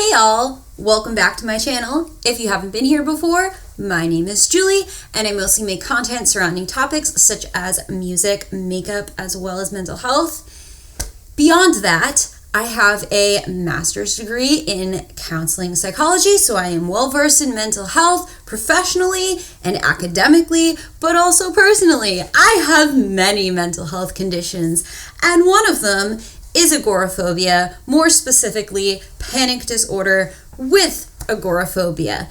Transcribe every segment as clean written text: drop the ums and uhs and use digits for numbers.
Hey all, welcome back to my channel. If you haven't been here before, my name is Julie and I mostly make content surrounding topics such as music, makeup, as well as mental health. Beyond that, I have a master's degree in counseling psychology, so I am well versed in mental health professionally and academically, but also personally. I have many mental health conditions, and one of them is agoraphobia, more specifically panic disorder with agoraphobia.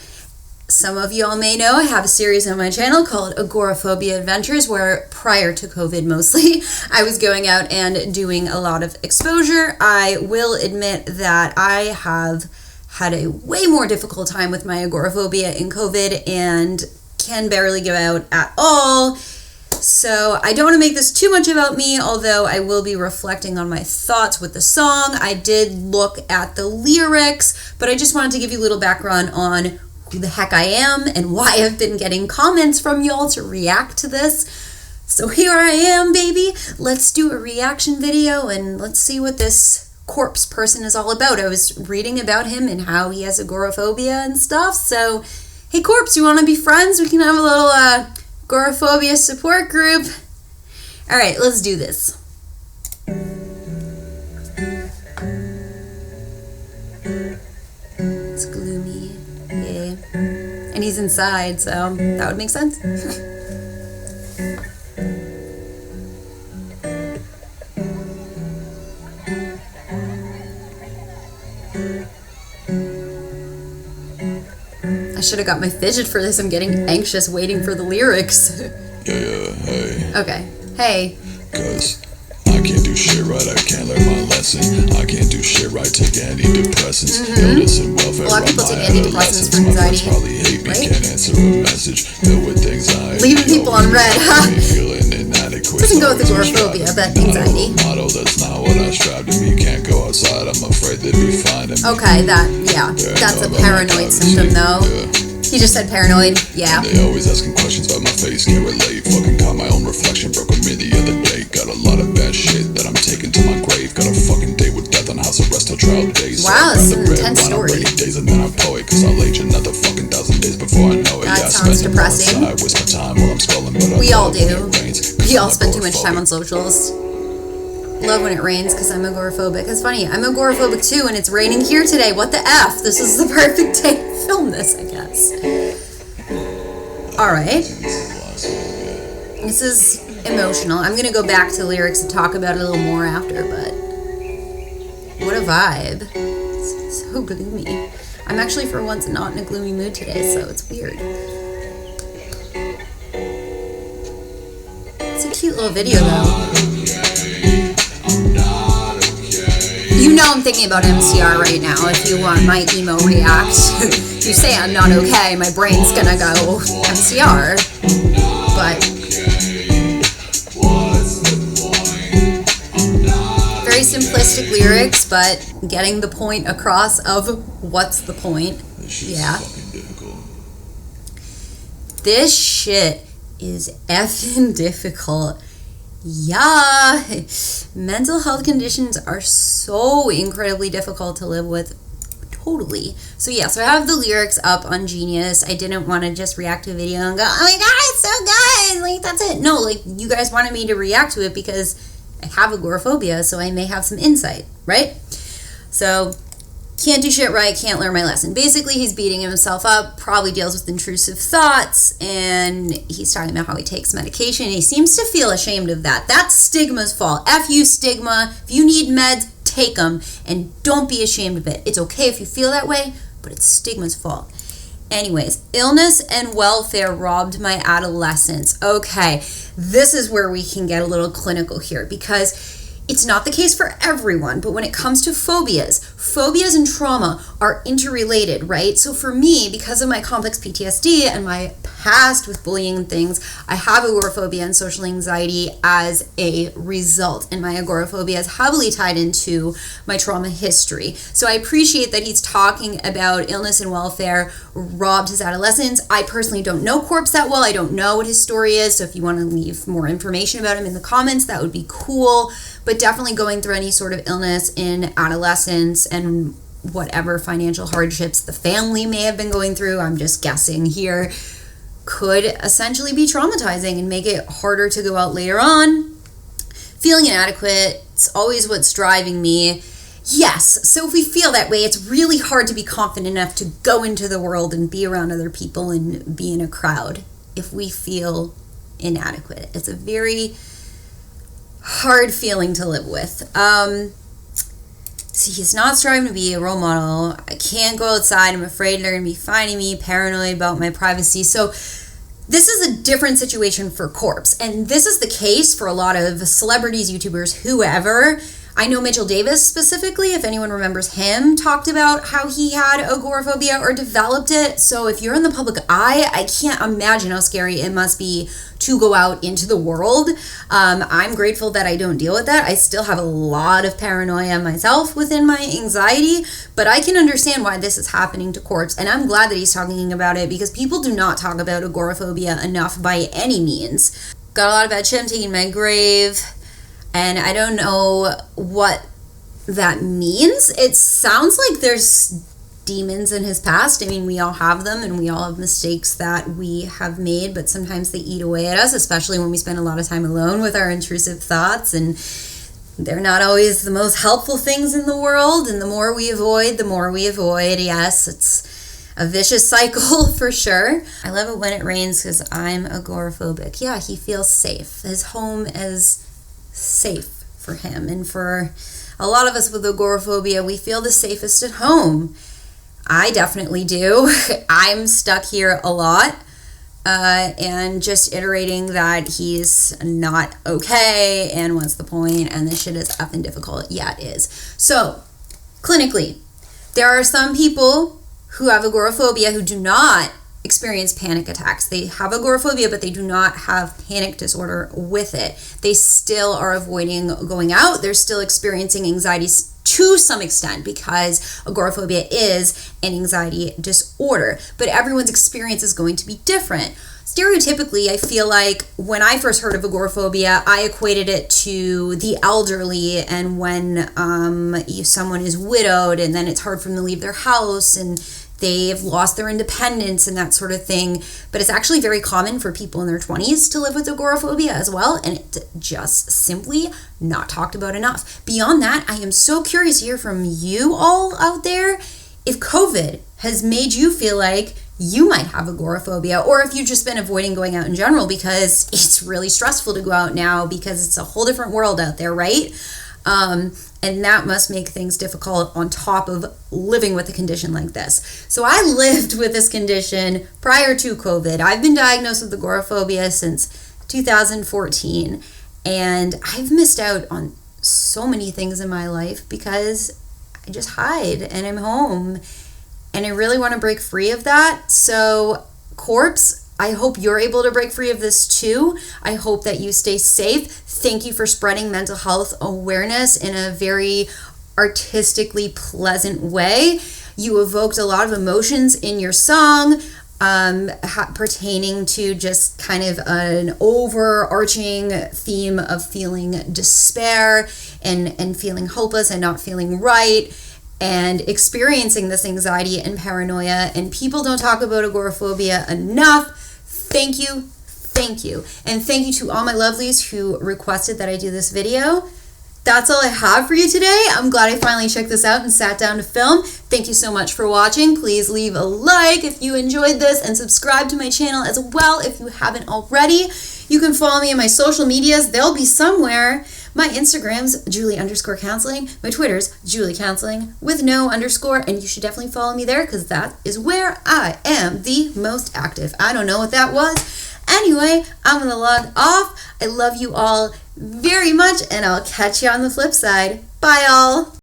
Some of y'all may know I have a series on my channel called Agoraphobia Adventures, where prior to COVID mostly, I was going out and doing a lot of exposure. I will admit that I have had a way more difficult time with my agoraphobia in COVID and can barely go out at all. So I don't want to make this too much about me, although I will be reflecting on my thoughts with the song. I did look at the lyrics, but I just wanted to give you a little background on who the heck I am and why I've been getting comments from y'all to react to this. So here I am, baby. Let's do a reaction video and let's see what this corpse person is all about. I was reading about him and how he has agoraphobia and stuff. So, hey corpse, you want to be friends? We can have a little agoraphobia support group. All right, let's do this. It's gloomy, yeah. And he's inside, so that would make sense. I should have got my fidget for this. I'm getting anxious waiting for the lyrics. Yeah, hey. Okay. Hey. Cause I can't do shit right, I can't learn my lesson. I can't do shit right, take antidepressants. Illness and welfare, a lot of people take antidepressants for my friends anxiety. probably hate me, right? can't answer a message. Filled with anxiety. Leaving people on red, huh? Feeling inadequate. Doesn't go with agoraphobia, but anxiety. Motto, that's not what I strive to be. Can't go outside, I'm afraid they'd be finding me. Okay, that's a paranoid symptom though. Yeah. He just said paranoid, yeah. And they always asking questions about my face, can't relate. Fucking caught my own reflection, broke with me the other day. Got a lot of bad shit that I'm taking to my grave. Got a fucking date with death on house arrest till trial days. Wow, this is an intense story. Days and then I poet, cause I'll age another fucking 1,000 days before I know it. That sounds depressing. I waste my time while I'm scrolling, but We all do. We all spend too much time on socials. Love when it rains because I'm agoraphobic. It's funny, I'm agoraphobic too, and it's raining here today. What the F? This is the perfect day to film this, I guess. Alright. This is emotional. I'm going to go back to the lyrics and talk about it a little more after, but what a vibe. It's so gloomy. I'm actually for once not in a gloomy mood today, so it's weird. It's a cute little video though. You know I'm thinking about MCR right now. If you want my emo react, you say I'm not okay, my brain's gonna go MCR. But very simplistic lyrics, but getting the point across of what's the point. Yeah. This shit is effing difficult. Yeah, mental health conditions are so incredibly difficult to live with. Totally. So yeah, so I have the lyrics up on Genius. I didn't want to just react to a video and go, oh my god, it's so good, like that's it. No, like you guys wanted me to react to it because I have agoraphobia, so I may have some insight, right? So can't do shit right, can't learn my lesson. Basically, he's beating himself up, probably deals with intrusive thoughts, and he's talking about how he takes medication. He seems to feel ashamed of that. That's stigma's fault. F you, stigma. If you need meds, take them, and don't be ashamed of it. It's okay if you feel that way, but it's stigma's fault. Anyways, illness and welfare robbed my adolescence. Okay, this is where we can get a little clinical here, because it's not the case for everyone, but when it comes to phobias and trauma are interrelated, right? So for me, because of my complex PTSD and my past with bullying and things, I have agoraphobia and social anxiety as a result, and my agoraphobia is heavily tied into my trauma history. So I appreciate that he's talking about illness and welfare robbed his adolescence. I personally don't know Corpse that well. I don't know what his story is, so if you want to leave more information about him in the comments, that would be cool. But definitely going through any sort of illness in adolescence and whatever financial hardships the family may have been going through, I'm just guessing here, could essentially be traumatizing and make it harder to go out later on. Feeling inadequate, it's always what's driving me. Yes, so if we feel that way, it's really hard to be confident enough to go into the world and be around other people and be in a crowd if we feel inadequate. It's a very hard feeling to live with. See, he's not striving to be a role model. I can't go outside. I'm afraid they're going to be finding me, paranoid about my privacy. So this is a different situation for Corpse. And this is the case for a lot of celebrities, YouTubers, whoever. I know Mitchell Davis specifically, if anyone remembers him, talked about how he had agoraphobia or developed it. So if you're in the public eye, I can't imagine how scary it must be to go out into the world. I'm grateful that I don't deal with that. I still have a lot of paranoia myself within my anxiety, but I can understand why this is happening to Corpse. And I'm glad that he's talking about it because people do not talk about agoraphobia enough by any means. Got a lot of bad shit. I'm taking my grave. And I don't know what that means. It sounds like there's demons in his past. I mean, we all have them and we all have mistakes that we have made, but sometimes they eat away at us, especially when we spend a lot of time alone with our intrusive thoughts. And they're not always the most helpful things in the world. And the more we avoid, the more we avoid. Yes, it's a vicious cycle for sure. I love it when it rains because I'm agoraphobic. Yeah, he feels safe. His home is safe for him, and for a lot of us with agoraphobia, we feel the safest at home. I definitely do. I'm stuck here a lot, and just iterating that he's not okay, and what's the point, and this shit is effing difficult. Yeah, it is. So, clinically, there are some people who have agoraphobia who do not experience panic attacks. They have agoraphobia, but they do not have panic disorder with it. They still are avoiding going out. They're still experiencing anxiety to some extent because agoraphobia is an anxiety disorder, but everyone's experience is going to be different. Stereotypically, I feel like when I first heard of agoraphobia, I equated it to the elderly, and when someone is widowed and then it's hard for them to leave their house and they've lost their independence and that sort of thing. But it's actually very common for people in their 20s to live with agoraphobia as well, and it's just simply not talked about enough. Beyond that, I am so curious to hear from you all out there if COVID has made you feel like you might have agoraphobia, or if you've just been avoiding going out in general because it's really stressful to go out now because it's a whole different world out there, right? And that must make things difficult on top of living with a condition like this. So I lived with this condition prior to COVID. I've been diagnosed with agoraphobia since 2014, and I've missed out on so many things in my life because I just hide and I'm home, and I really want to break free of that. So Corpse, I hope you're able to break free of this too. I hope that you stay safe. Thank you for spreading mental health awareness in a very artistically pleasant way. You evoked a lot of emotions in your song, pertaining to just kind of an overarching theme of feeling despair and feeling hopeless and not feeling right, and experiencing this anxiety and paranoia. And people don't talk about agoraphobia enough. Thank you. And thank you to all my lovelies who requested that I do this video. That's all I have for you today. I'm glad I finally checked this out and sat down to film. Thank you so much for watching. Please leave a like if you enjoyed this, and subscribe to my channel as well if you haven't already. You can follow me on my social medias. They'll be somewhere. My Instagram's Julie_counseling. My Twitter's Julie Counseling with no underscore. And you should definitely follow me there because that is where I am the most active. I don't know what that was. Anyway, I'm going to log off. I love you all very much, and I'll catch you on the flip side. Bye, all.